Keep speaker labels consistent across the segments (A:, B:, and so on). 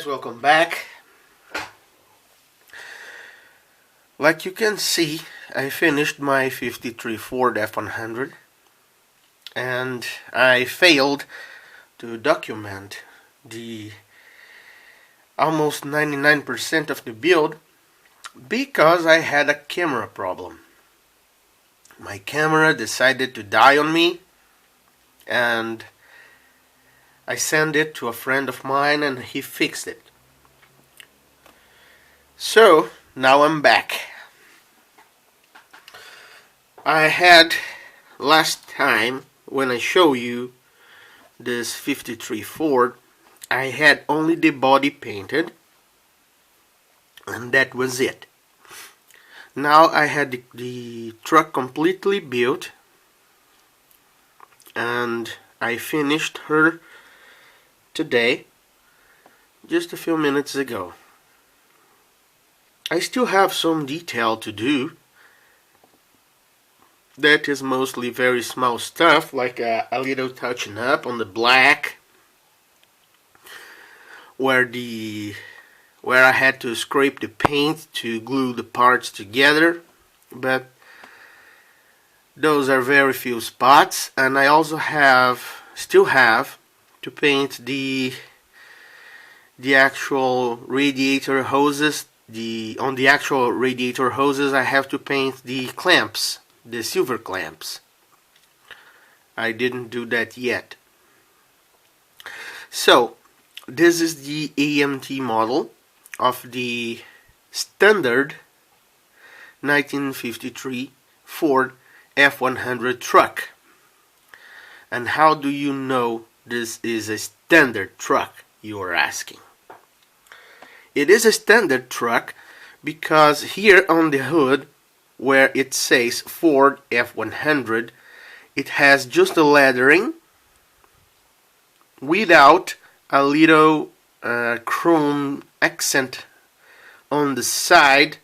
A: guys, welcome back. Like you can see, I finished my 53 Ford F-100 and I failed to document the almost 99% of the build because I had a camera problem. My camera decided to die on me and I sent it to a friend of mine and he fixed it. So now I'm back. I had last time when I show you this 53 Ford, I had only the body painted and that was it. Now I had the truck completely built and I finished her today, just a few minutes ago. I still have some detail to do. That is mostly very small stuff, like a little touching up on the black, where I had to scrape the paint to glue the parts together, but those are very few spots. And I also still have to paint the actual radiator hoses. On the actual radiator hoses I have to paint the clamps, the silver clamps. I didn't do that yet. So this is the AMT model of the standard 1953 Ford F-100 truck. And how do you know this is a standard truck, you are asking? It is a standard truck because here on the hood where it says Ford F-100, it has just a lettering without a little chrome accent on the side,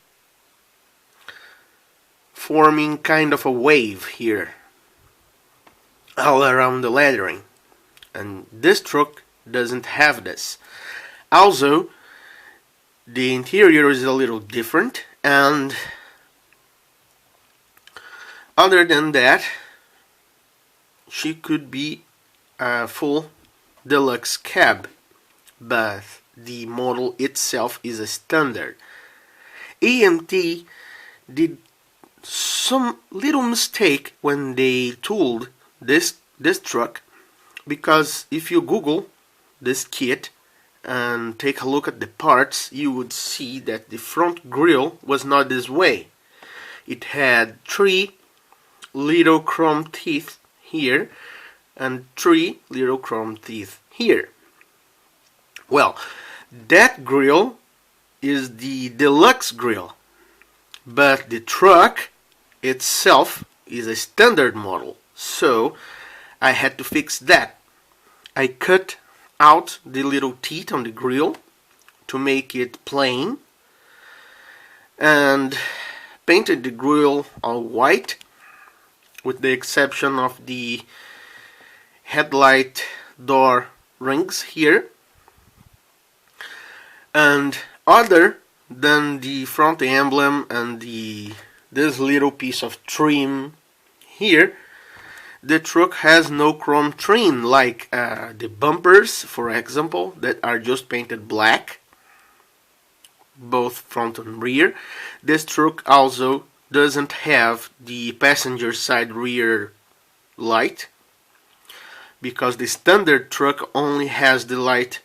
A: forming kind of a wave here all around the lettering. And this truck doesn't have this. Also, the interior is a little different, and other than that, she could be a full deluxe cab, but the model itself is a standard. AMT did some little mistake when they tooled this truck, because if you Google this kit and take a look at the parts, you would see that the front grille was not this way. It had 3 little chrome teeth here and 3 little chrome teeth here. Well, that grille is the deluxe grille, but the truck itself is a standard model, so I had to fix that. I cut out the little teeth on the grille to make it plain and painted the grille all white, with the exception of the headlight door rings here. And other than the front emblem and this little piece of trim here, the truck has no chrome trim like the bumpers, for example, that are just painted black, both front and rear. This truck also doesn't have the passenger side rear light, because the standard truck only has the light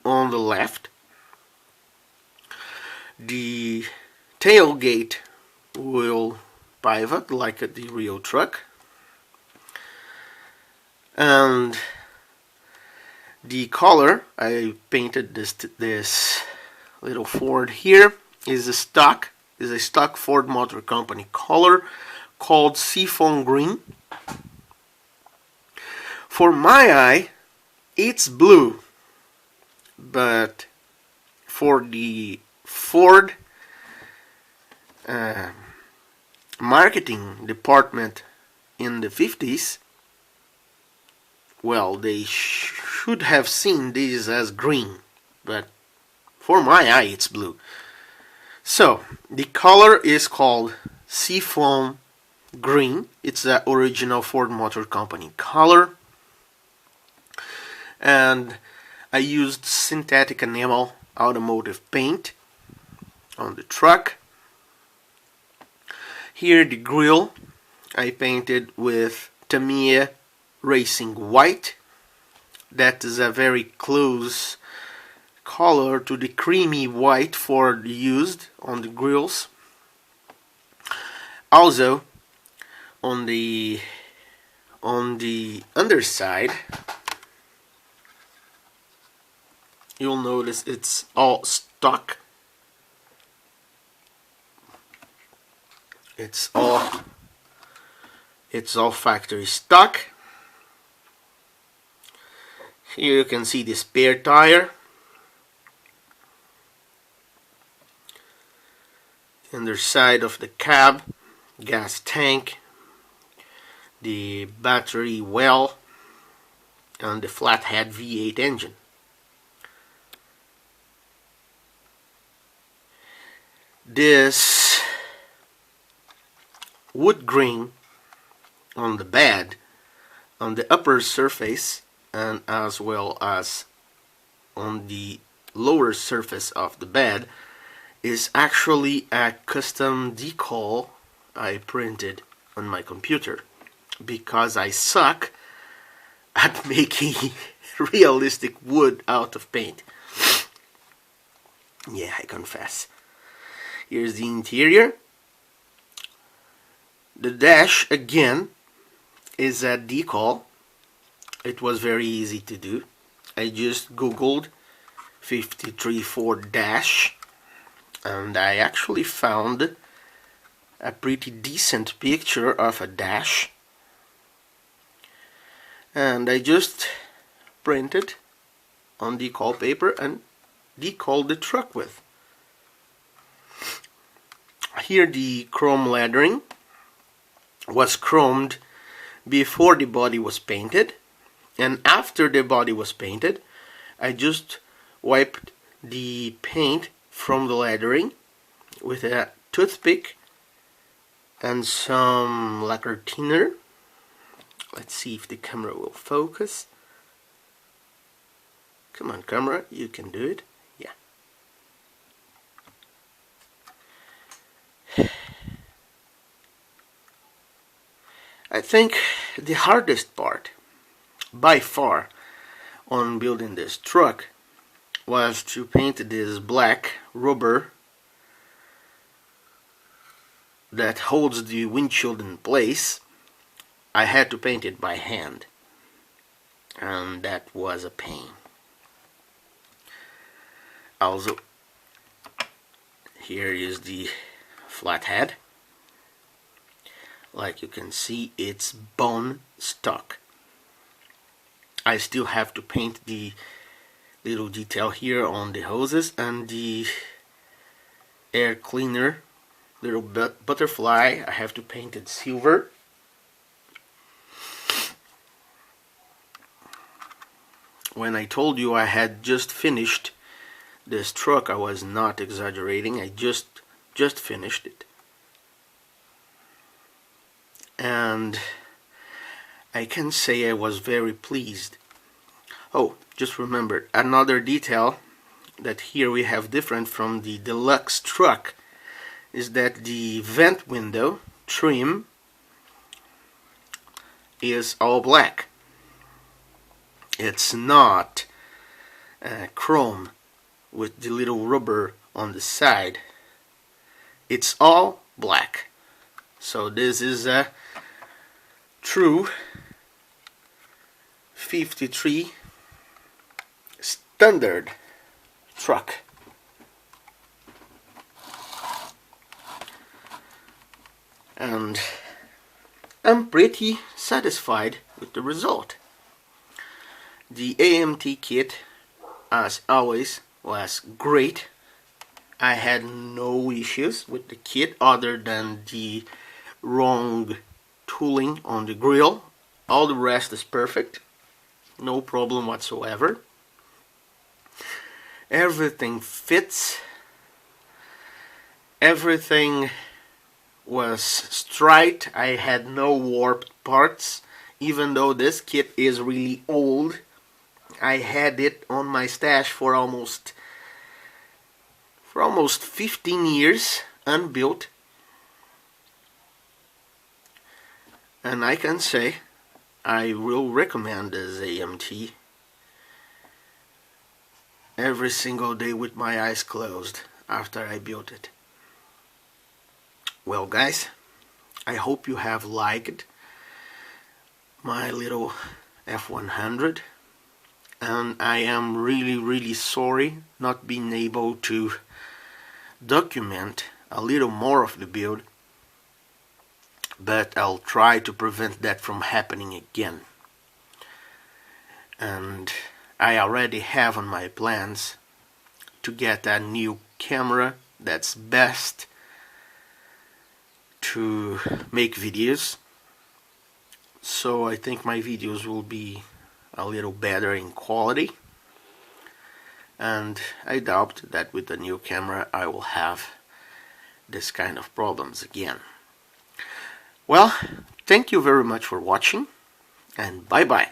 A: on the left. The tailgate will pivot like the real truck, and the color I painted this little Ford here is a stock Ford Motor Company color called Seafoam Green. For my eye, it's blue, but for the Ford marketing department in the 50s, well, they should have seen this as green, but For my eye, it's blue. So the color is called Seafoam Green. It's the original Ford Motor Company color. And I used synthetic enamel automotive paint on the truck. Here the grille I painted with Tamiya Racing White. That is a very close color to the creamy white Ford used on the grills. Also on the underside, you'll notice it's all stock. It's all factory stock. Here you can see the spare tire. Underside of the cab, gas tank, the battery well, and the flathead V8 engine. This wood grain on the bed, on the upper surface, and as well as on the lower surface of the bed, is actually a custom decal I printed on my computer, because I suck at making realistic wood out of paint. Yeah, I confess. Here's the interior. The dash, again, is a decal. It was very easy to do. I just googled 53 Ford dash, and I actually found a pretty decent picture of a dash, and I just printed on decal paper and decaled the truck with. Here the chrome lettering was chromed before the body was painted, and after the body was painted I just wiped the paint from the lettering with a toothpick and some lacquer thinner. Let's see if the camera will focus. Come on, camera, you can do it. Yeah. I think the hardest part, by far, on building this truck was to paint this black rubber that holds the windshield in place. I had to paint it by hand, and that was a pain. Also, here is the flathead. Like you can see, it's bone stock. I still have to paint the little detail here on the hoses and the air cleaner little butterfly. I have to paint it silver. When I told you I had just finished this truck, I was not exaggerating. I just finished it. And I can say I was very pleased. Oh, just remembered another detail that here we have different from the deluxe truck is that the vent window trim is all black. It's not chrome with the little rubber on the side. It's all black. So this is a true 53 standard truck. And I'm pretty satisfied with the result. The AMT kit, as always, was great. I had no issues with the kit other than the wrong tooling on the grill. All the rest is perfect. No problem whatsoever. Everything fits. Everything was straight. I had no warped parts. Even though this kit is really old, I had it on my stash for almost 15 years unbuilt. And I can say I will recommend this AMT every single day with my eyes closed after I built it. Well guys, I hope you have liked my little F-100, and I am really sorry not being able to document a little more of the build, but I'll try to prevent that from happening again. And I already have on my plans to get a new camera that's best to make videos, so I think my videos will be a little better in quality, and I doubt that with the new camera I will have this kind of problems again. Well, thank you very much for watching, and bye bye.